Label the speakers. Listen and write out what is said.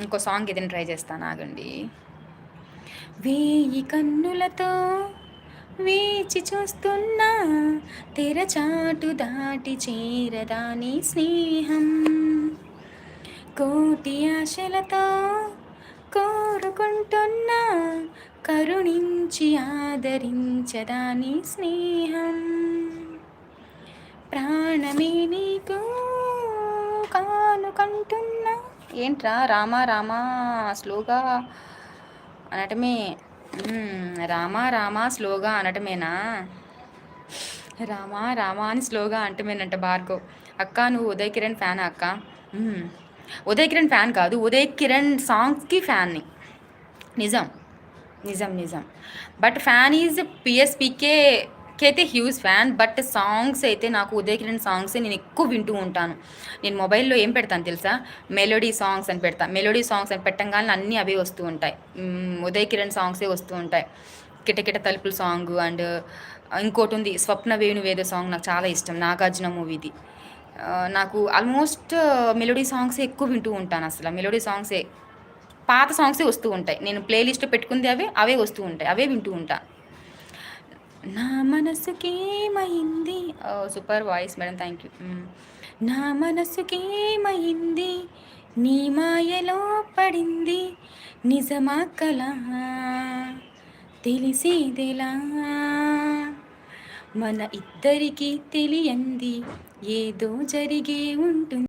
Speaker 1: ఇంకో సాంగ్ ఏదైనా ట్రై చేస్తాను ఆగండి. వేయి కన్నులతో వేచి చూస్తున్నా తెరచాటు దాటి చేరదాని స్నేహం, కోటి ఆశలతో కోరుకుంటున్నా కరుణించి ఆదరించదాని స్నేహం, ప్రాణమే నీకు కానుకంటున్నా. ఏంట్రా రామా రామా స్లోగా అనటమే, రామా రామా స్లోగా అనటమేనా? రామా రామా అని స్లోగా అంటమేనంట భార్గవ్. అక్క నువ్వు ఉదయ్ కిరణ్ ఫ్యానా అక్క? ఉదయ్ కిరణ్ ఫ్యాన్ కాదు, ఉదయ్ కిరణ్ సాంగ్స్కి ఫ్యాన్ని. నిజం నిజం నిజం. బట్ ఫ్యాన్ ఈజ్ పిఎస్పీకే అయితే హ్యూజ్ ఫ్యాన్. బట్ సాంగ్స్ అయితే నాకు ఉదయ్ కిరణ్ సాంగ్సే నేను ఎక్కువ వింటూ ఉంటాను. నేను మొబైల్లో ఏం పెడతాను తెలుసా? మెలోడీ సాంగ్స్ అని పెడతా. మెలోడీ సాంగ్స్ అని పెట్టంగానే అన్నీ అవే వస్తూ ఉంటాయి. ఉదయ్ కిరణ్ సాంగ్సే వస్తూ ఉంటాయి. కిటకిట తలుపుల సాంగ్ అండ్ ఇంకోటి ఉంది స్వప్న వేణువేద సాంగ్, నాకు చాలా ఇష్టం, నాగార్జున మూవీది. నాకు ఆల్మోస్ట్ మెలోడీ సాంగ్సే ఎక్కువ వింటూ ఉంటాను. అసలు మెలోడీ సాంగ్సే, పాత సాంగ్సే వస్తూ ఉంటాయి. నేను ప్లేలిస్ట్ పెట్టుకుంది అవే వస్తూ ఉంటాయి, అవే వింటూ ఉంటా. నా మనసుకేమైంది, super voice madam, thank you. నా మనసుకేమైంది, నీ మాయలో పడింది, నిజమా కలా తెలిసేదెలా, మన ఇద్దరికీ తెలియంది ఏదో జరిగే ఉంటుంది.